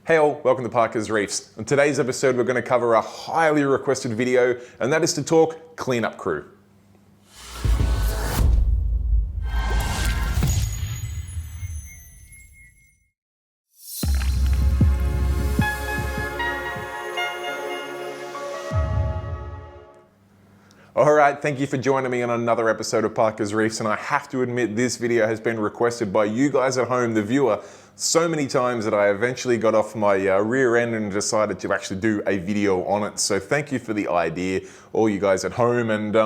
Hey all, welcome to Parker's Reefs. In today's episode we're going to cover a highly requested video, and that is to talk cleanup crew. Alright, thank you for joining me on another episode of Parker's Reefs, and I have to admit this video has been requested by you guys at home, the viewer, so many times that I eventually got off my rear end and decided to actually do a video on it. So thank you for the idea, all you guys at home. And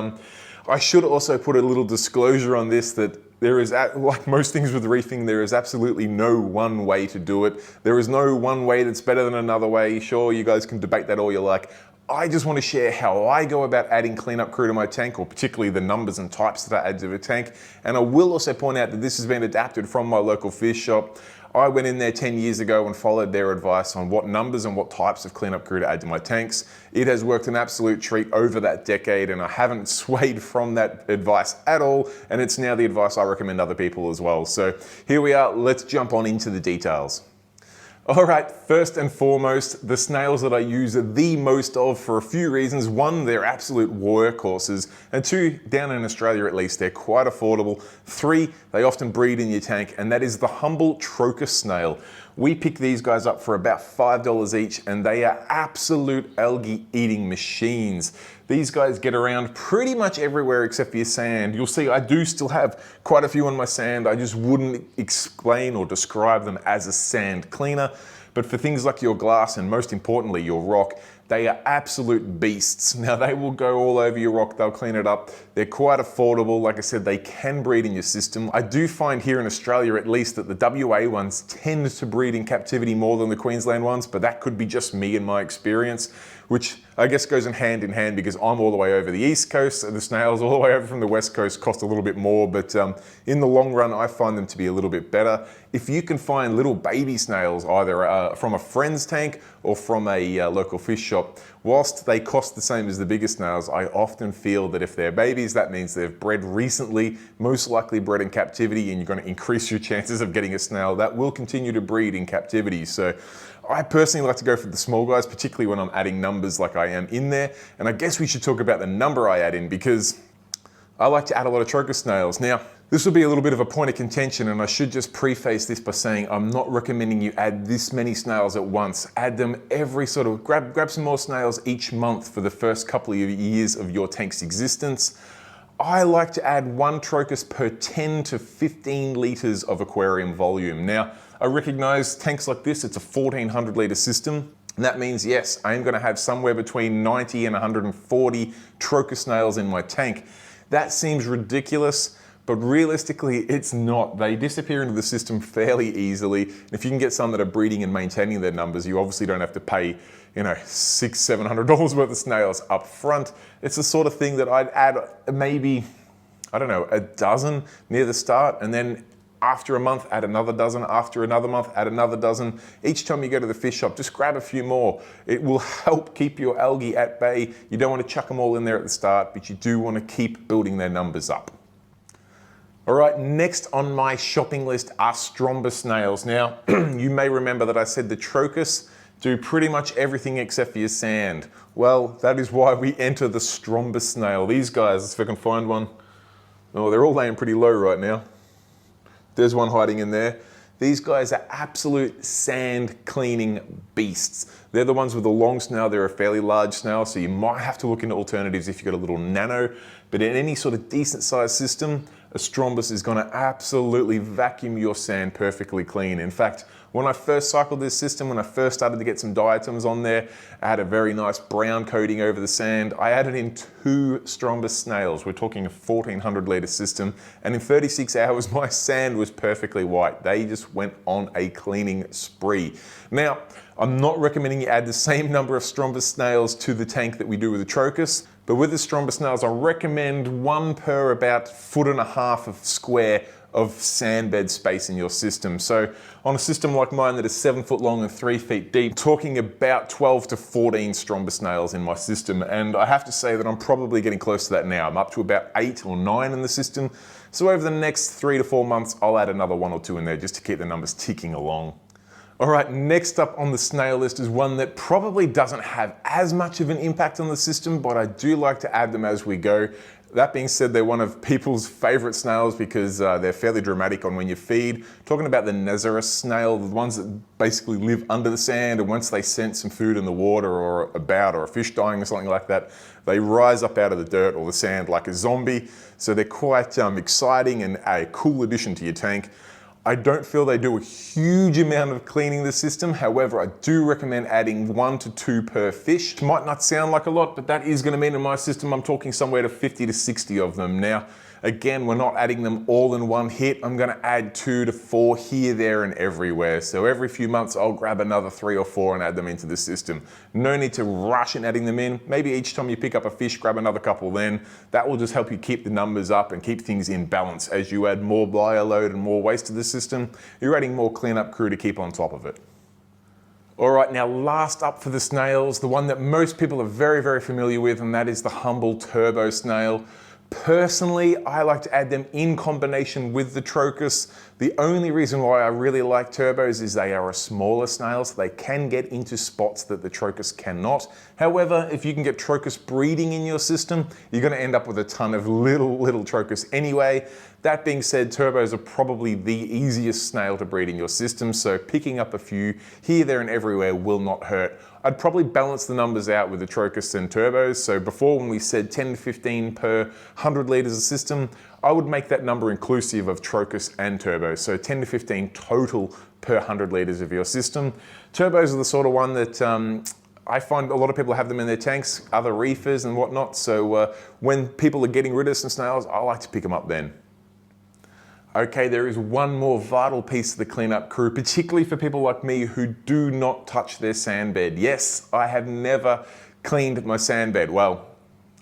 I should also put a little disclosure on this that there is, like most things with reefing, there is absolutely no one way to do it. There is no one way that's better than another way. Sure, you guys can debate that all you like. I just want to share how I go about adding cleanup crew to my tank, or particularly the numbers and types that I add to the tank. And I will also point out that this has been adapted from my local fish shop. I went in there 10 years ago and followed their advice on what numbers and what types of cleanup crew to add to my tanks. It has worked an absolute treat over that decade, and I haven't swayed from that advice at all. And it's now the advice I recommend other people as well. So here we are, let's jump on into the details. All right, first and foremost, the snails that I use the most of for a few reasons. One, they're absolute workhorses. And two, down in Australia at least, they're quite affordable. Three, they often breed in your tank, and that is the humble Trochus snail. We pick these guys up for about $5 each, and they are absolute algae eating machines. These guys get around pretty much everywhere except for your sand. You'll see I do still have quite a few on my sand. I just wouldn't explain or describe them as a sand cleaner. But for things like your glass and most importantly your rock, they are absolute beasts. Now they will go all over your rock, they'll clean it up. They're quite affordable. Like I said, they can breed in your system. I do find here in Australia at least that the WA ones tend to breed in captivity more than the Queensland ones, but that could be just me in my experience, which I guess goes in hand because I'm all the way over the East Coast, and the snails all the way over from the West Coast cost a little bit more, but in the long run I find them to be a little bit better. If you can find little baby snails either from a friend's tank or from a local fish shop, whilst they cost the same as the bigger snails, I often feel that if they're babies, that means they've bred recently, most likely bred in captivity, and you're going to increase your chances of getting a snail that will continue to breed in captivity. So I personally like to go for the small guys, particularly when I'm adding numbers like I am in there. And I guess we should talk about the number I add in, because I like to add a lot of Trochus snails. Now, this will be a little bit of a point of contention, and I should just preface this by saying I'm not recommending you add this many snails at once. Add them every grab some more snails each month for the first couple of years of your tank's existence. I like to add one Trochus per 10 to 15 litres of aquarium volume. Now, I recognize tanks like this, it's a 1400 litre system. And that means, yes, I am going to have somewhere between 90 and 140 Trochus snails in my tank. That seems ridiculous, but realistically it's not. They disappear into the system fairly easily. If you can get some that are breeding and maintaining their numbers, you obviously don't have to pay, $600-700 worth of snails up front. It's the sort of thing that I'd add maybe, I don't know, a dozen near the start, and then after a month, add another dozen. After another month, add another dozen. Each time you go to the fish shop, just grab a few more. It will help keep your algae at bay. You don't want to chuck them all in there at the start, but you do want to keep building their numbers up. All right, next on my shopping list are Strombus snails. Now, you may remember that I said the Trochus do pretty much everything except for your sand. Well, that is why we enter the Strombus snail. These guys, if I can find one. Oh, they're all laying pretty low right now. There's one hiding in there. These guys are absolute sand cleaning beasts. They're the ones with the long snout. They're a fairly large snail, so you might have to look into alternatives if you've got a little nano. But in any sort of decent sized system, a Strombus is going to absolutely vacuum your sand perfectly clean. In fact, when I first cycled this system, when I first started to get some diatoms on there, I had a very nice brown coating over the sand. I added in 2 Strombus snails. We're talking a 1400 litre system. And in 36 hours, my sand was perfectly white. They just went on a cleaning spree. Now, I'm not recommending you add the same number of Strombus snails to the tank that we do with the Trochus, but with the Strombus snails, I recommend 1 per about 1.5 foot of square of sandbed space in your system. So on a system like mine that is 7 foot long and 3 feet deep, talking about 12 to 14 Strombus snails in my system. And I have to say that I'm probably getting close to that now. I'm up to about 8 or 9 in the system. So over the next 3 to 4 months, I'll add another 1 or 2 in there just to keep the numbers ticking along. All right, next up on the snail list is one that probably doesn't have as much of an impact on the system, but I do like to add them as we go. That being said, they're one of people's favorite snails because they're fairly dramatic on when you feed. Talking about the Nassarius snail, the ones that basically live under the sand, and once they sense some food in the water or a fish dying or something like that, they rise up out of the dirt or the sand like a zombie. So they're quite exciting and a cool addition to your tank. I don't feel they do a huge amount of cleaning the system. However, I do recommend adding 1 to 2 per fish. It might not sound like a lot, but that is going to mean in my system, I'm talking somewhere to 50 to 60 of them. Now, again, we're not adding them all in one hit. I'm going to add 2 to 4 here, there, and everywhere. So every few months, I'll grab another 3 or 4 and add them into the system. No need to rush in adding them in. Maybe each time you pick up a fish, grab another couple then. That will just help you keep the numbers up and keep things in balance. As you add more bio load and more waste to the system, you're adding more cleanup crew to keep on top of it. All right, now last up for the snails, the one that most people are very, very familiar with, and that is the humble turbo snail. Personally, I like to add them in combination with the Trochus. The only reason why I really like turbos is they are a smaller snail, so they can get into spots that the Trochus cannot. However, if you can get Trochus breeding in your system, you're going to end up with a ton of little Trochus anyway. That being said, turbos are probably the easiest snail to breed in your system, so picking up a few here, there, and everywhere will not hurt. I'd probably balance the numbers out with the Trochus and turbos. So before, when we said 10 to 15 per 100 litres of system, I would make that number inclusive of Trochus and turbos. So 10 to 15 total per 100 litres of your system. Turbos are the sort of one that I find a lot of people have them in their tanks, other reefers and whatnot. So when people are getting rid of some snails, I like to pick them up then. Okay, there is one more vital piece of the cleanup crew, particularly for people like me who do not touch their sand bed. Yes, I have never cleaned my sand bed. Well,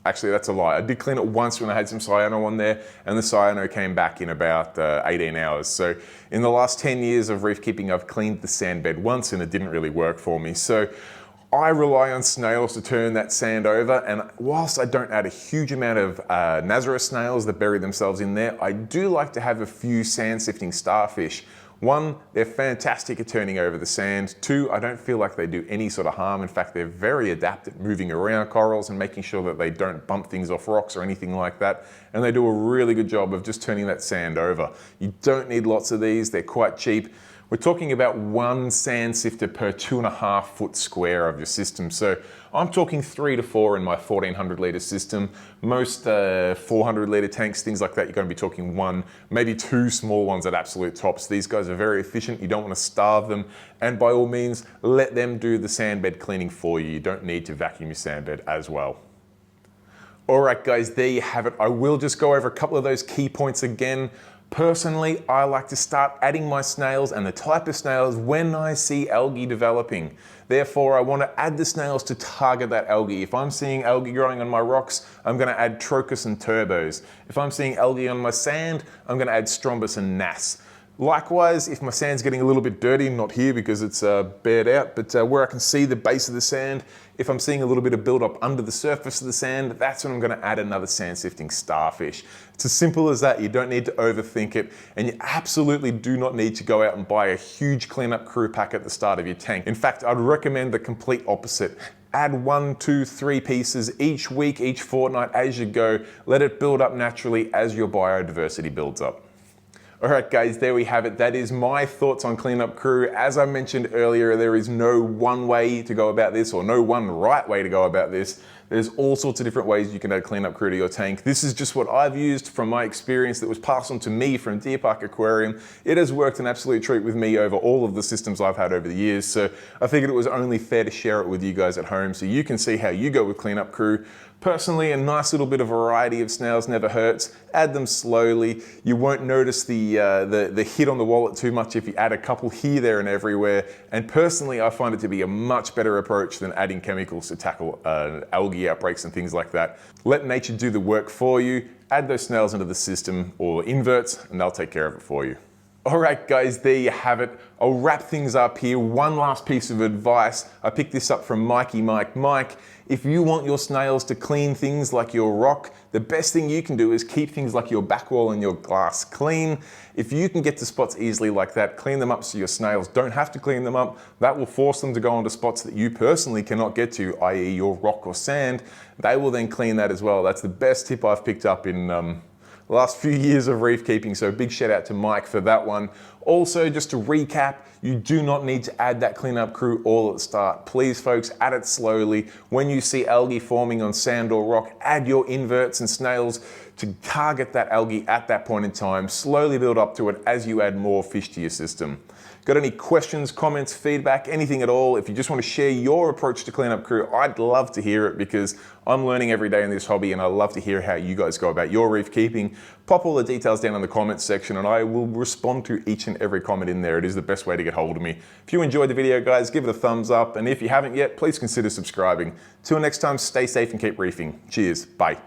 actually that's a lie. I did clean it once when I had some cyano on there, and the cyano came back in about 18 hours. So in the last 10 years of reef keeping, I've cleaned the sand bed once and it didn't really work for me. So I rely on snails to turn that sand over, and whilst I don't add a huge amount of Nassarius snails that bury themselves in there, I do like to have a few sand sifting starfish. One, they're fantastic at turning over the sand. Two, I don't feel like they do any sort of harm. In fact, they're very adept at moving around corals and making sure that they don't bump things off rocks or anything like that. And they do a really good job of just turning that sand over. You don't need lots of these, they're quite cheap. We're talking about 1 sand sifter per 2.5 foot square of your system. So I'm talking 3 to 4 in my 1400 litre system. Most 400 litre tanks, things like that, you're going to be talking 1, maybe 2 small ones at absolute tops. These guys are very efficient. You don't want to starve them. And by all means, let them do the sand bed cleaning for you. You don't need to vacuum your sand bed as well. All right, guys, there you have it. I will just go over a couple of those key points again. Personally, I like to start adding my snails and the type of snails when I see algae developing. Therefore, I want to add the snails to target that algae. If I'm seeing algae growing on my rocks, I'm going to add Trochus and turbos. If I'm seeing algae on my sand, I'm going to add Strombus and Nass. Likewise, if my sand's getting a little bit dirty, not here because it's bared out, but where I can see the base of the sand, if I'm seeing a little bit of build-up under the surface of the sand, that's when I'm going to add another sand sifting starfish. It's as simple as that. You don't need to overthink it, and you absolutely do not need to go out and buy a huge cleanup crew pack at the start of your tank. In fact, I'd recommend the complete opposite. Add 1, 2, 3 pieces each week, each fortnight as you go. Let it build up naturally as your biodiversity builds up. All right, guys, there we have it. That is my thoughts on cleanup crew. As I mentioned earlier, there is no one way to go about this or no one right way to go about this. There's all sorts of different ways you can add cleanup crew to your tank. This is just what I've used from my experience that was passed on to me from Deer Park Aquarium. It has worked an absolute treat with me over all of the systems I've had over the years. So I figured it was only fair to share it with you guys at home so you can see how you go with cleanup crew. Personally, a nice little bit of variety of snails never hurts. Add them slowly. You won't notice the hit on the wallet too much if you add a couple here, there, and everywhere. And personally, I find it to be a much better approach than adding chemicals to tackle algae outbreaks and things like that. Let nature do the work for you. Add those snails into the system or inverts, and they'll take care of it for you. All right, guys, there you have it. I'll wrap things up here. One last piece of advice. I picked this up from Mikey Mike. If you want your snails to clean things like your rock, the best thing you can do is keep things like your back wall and your glass clean. If you can get to spots easily like that, clean them up so your snails don't have to clean them up. That will force them to go onto spots that you personally cannot get to, i.e. your rock or sand. They will then clean that as well. That's the best tip I've picked up in last few years of reef keeping, so big shout out to Mike for that one. Also, just to recap, you do not need to add that cleanup crew all at the start. Please folks, add it slowly. When you see algae forming on sand or rock, add your inverts and snails to target that algae at that point in time. Slowly build up to it as you add more fish to your system. Got any questions, comments, feedback, anything at all? If you just want to share your approach to cleanup crew, I'd love to hear it because I'm learning every day in this hobby and I love to hear how you guys go about your reef keeping. Pop all the details down in the comments section and I will respond to each and every comment in there. It is the best way to get hold of me. If you enjoyed the video, guys, give it a thumbs up. And if you haven't yet, please consider subscribing. Till next time, stay safe and keep reefing. Cheers. Bye.